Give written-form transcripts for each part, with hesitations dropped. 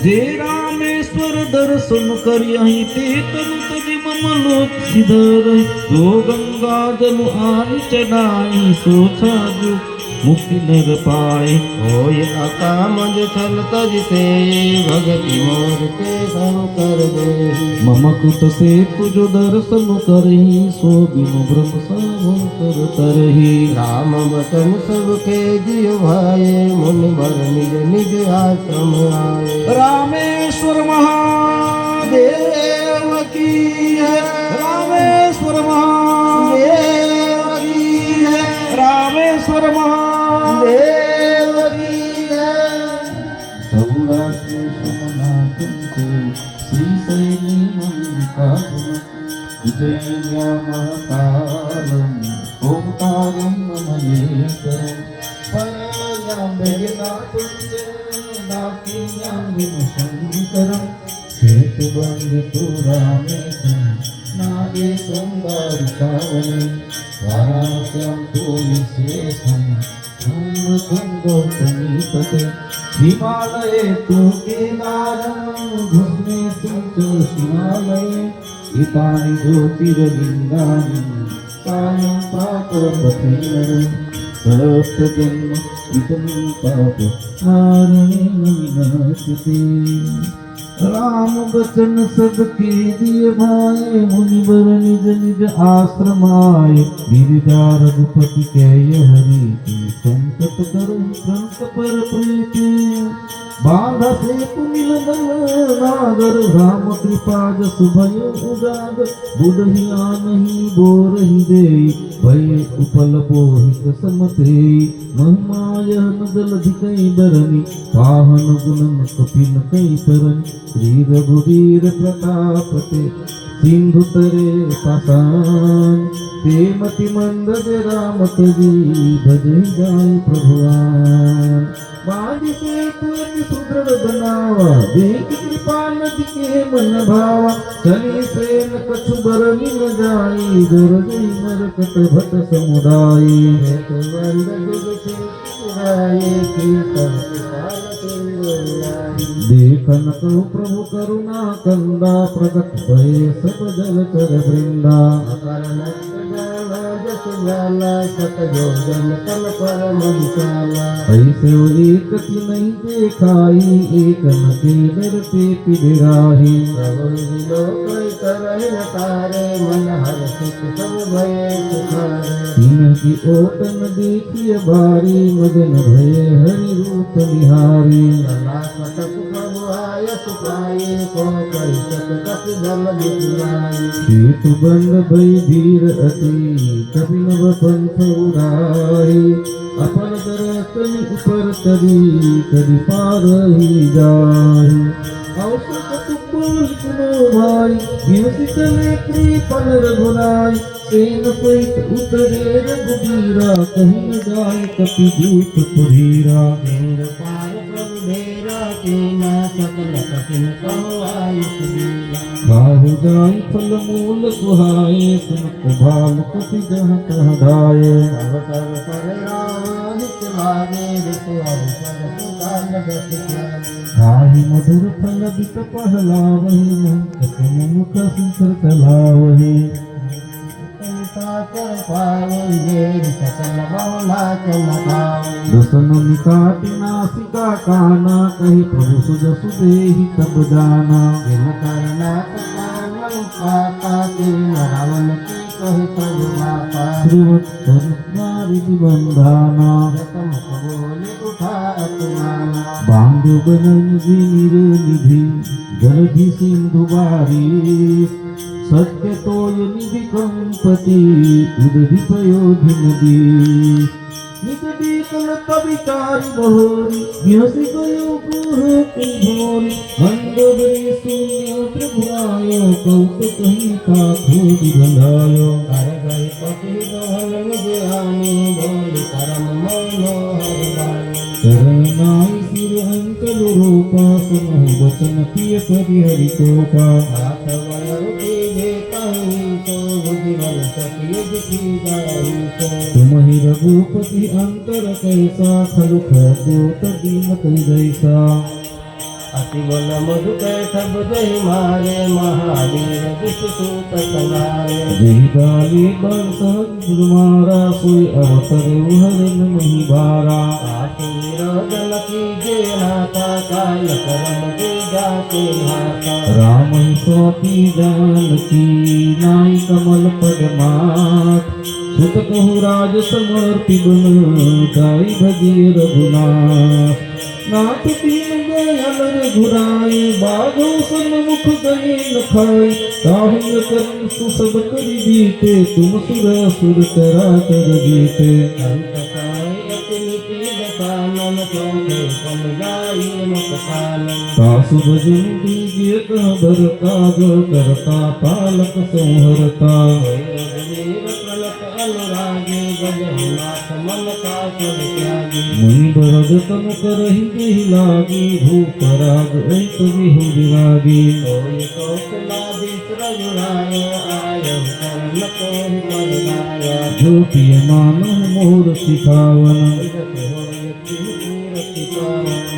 जे रामेश्वर दर्शन कर यही ते तनु तजि मम लोक सिधर जो गंगा जल आन चढ़ाई सोचा जो मुक्ति नर पाए होय अकामज छल तज से भगति मोर के कर दे मम कुत से तुझ दर्शन करही सो बिनु ब्रह्म सावंतर तरही राम बचन सबके जियो भाए मुनि वर निज निज आश्रम आए रामेश्वर महादेव की है रामेश्वर महादेव की है रामेश्वर महादेव की है सौराष्ट्र सोमनाथ श्री शैली मल्लिकार्जुन विजय महाकालम ओंकारम नमः शंकरम हेतुबंधु रामेशं नागेशं दारुकावने वाराणस्यां तु विशेषं गौतमीपते हिमालये तु केदारं भुवनेषु च शिवालये एतानि ज्योतिर्लिङ्गानि सायं प्रातःपथेन सर्वजन्म इदं पाप हारणेन विनाश्यते राम बचन सबके दिए भाई मुनिवर निज निज आश्रमाय गिरिजा रघुपति कह हरि संकट करो संत पर प्रीति बाधा से मिल नागर राम कृपा जस भय उजागर बुढ़िया नहीं बोरहि दे भय उपल बोहित समते महिमाय नदल धिकई बरनी पाहन गुणन कपिन कई परन श्री रघुवीर प्रतापते सिंधु तरे पासान ते मति मंद राम तजी भजई जाय प्रभुआन बांधी से तुझ सुदृढ़ बनावा देख कृपा नदी के मन भावा चली से न कछु बरनी न जाई दुर्जय नरकत भट समुदायी देखन तो प्रभु करुणा कंदा प्रगट भय सब जल चर वृंदा ऐसे एक की नहीं देखाई एक न के डर पे पिराही तीन की ओटन देखिए बारी मदन भय हरि रूप निहारी सेतु बंद भई वीर अति कवि नव पंथ उड़ाई अपन दरतन ऊपर तरी करी पार ही जाई औसत तुकुल सुनो भाई बिनती चले कृपन रघुनाई सेन सहित उतरे रघुबीरा कहीं न जाए कपि दूत पुरीरा इंद्र पार प्रभु मेरा तेना सकल कपिन कहो आयुष लीला बाहु जाई फल मूल सुहाए सुनत भाव कपि जह कहदाए अवतर पर राम नित लागे वित अवसर सुकाल गत खाहि मधुर फल बित पहलावहि मुख सुंदर कलावहि दसन निकाटि नासिका काना कहि प्रभु सुजसु देहि तब जाना रावण की कहि प्रभु माता श्रुवत बंधाना बांधु बनन निधि जलधि सिंधु बारी सत्य तोय निधि कंपति उदधि पयोधि नदी निज बीकल कविकारी बहोरी बिहसि गयो गुह कुंभोरी मंदोदरी शून्य प्रभुआयो कौत कहीं का खोज बंधायो कर गई पति बहन निज आनी बोल परम मनोहर वाणी चरण नाई सिर अंकल रूपा सुनहु वचन पिय परि हरि कोपा हाथ वयर की जे कहीं तो बुद्धि बल सकिय की जाहि सो। तुम ही रघुपति अंतर कैसा खलु खदूत दीमत जैसा। अति बल मधु सब जय मारे महावीर विष्णु सूत संहारे। जही बाली बल सहज मारा सोई अवसर हरन मही बारा। जन कीजे नाथा काल करम दे जाते हाथा। राम ही स्वाति जानकी नाई कमल पद मात। सुत कहु राज समर्पि गुण गाई भजे रघुनाथ। नाथ दीन दयाल रघुराई बागो सन्मुख गए न खाई। ताहिल करन सुसब करि बीते तुम सुर असुर चराचर जीते। अंत काय अति नीति दसानन चौके पन जाई मुख कानन। सासु भजन दीजिए कह बर काज करता पालक संहरता। रघुवीर प्रणत अनुरागी गजहु नाथ मन का सब त्यागी। मुनि बरद तन करहि देहि लागी भूप राग ऐत बिहु विरागी। कोई कौशलाधीश रघुराय आयहु शरण कोहि मन गाया। जो पिय मानो मोर सिखावन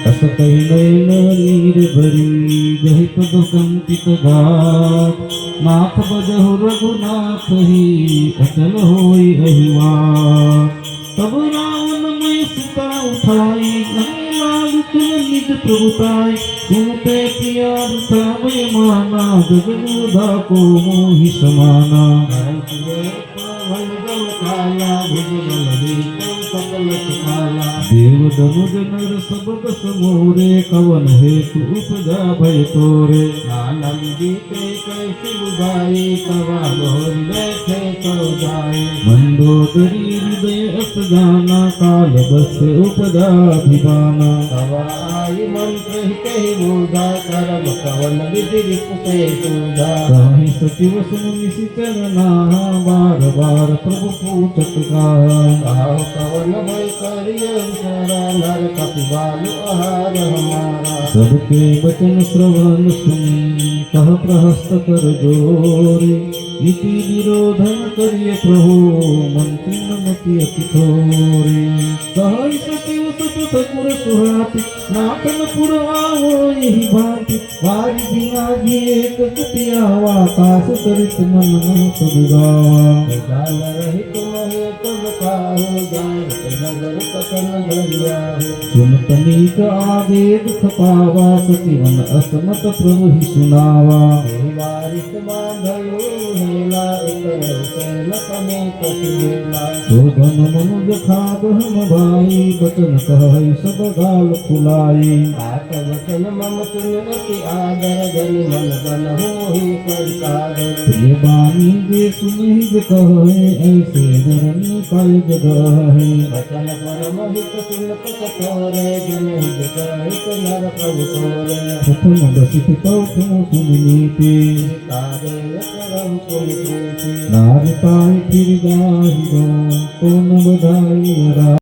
अस कहि नयन नीर भरी। जहि पद कंपित गात नाथ बजहु रघुनाथ ही अचल होई अहिवात। तब रावण मैं सीता उठाई लाल निज प्रभुताई। सुनते प्रिया मैं माना जगनुधा को मोहि समाना। देव दनुज नर सबद समोरे कवन हेतु उपजा भय तोरे। आनंदीते कैसे बुझाई कवा मोर बैठे तो जाए। मंदोदरी हृदय अस जाना काल बस उपजा भिवाना। कवा आई मंत्र ही कही बूझा करम कवन विधि रिपुते सूझा। कहीं सचिव सुन निशिचर नाहा बार बार प्रभु पूछत गाहा। कहो कवन भय करिय विचारा नर कपि बालु आहार हमारा। सबके वचन श्रवण सुनी कह प्रहस्त कर जोरे। नीति विरोधन करिय प्रभु मंत्री मति अति थोरे। कहि सचिव सत सकुर सुहाति नाथन पुर आवो यही भांति। वारि बिना भी एक कटियावा कास सरित मन मन सब गावा। जान रहित मोहे तुम काहू जानत नगर कथन घड़ियाहू। सुन तनिक आगे दुख पावा सतिवन असमत प्रभु ही सुनावा। एहि बारिश बांधयो हेला उतर उतर पमे कटिला। शोभन मनुज खाद हम भाई बचन कहै सब गाल फुलाई। आत वचन मम सुन अति आदर जनि मन गन होहि कर सादर। प्रिय बानी जे सुनि जे कहै ऐसे धरनी काय जगहै। वचन परम हित सुन कठोरे जनहि विकहित नर प्रभु तोरे। प्रथम बसित प्रथम सुनि नीति तारे परम पुनि प्रीति। नार पाई फिर गाहि गो को न बधाई रा।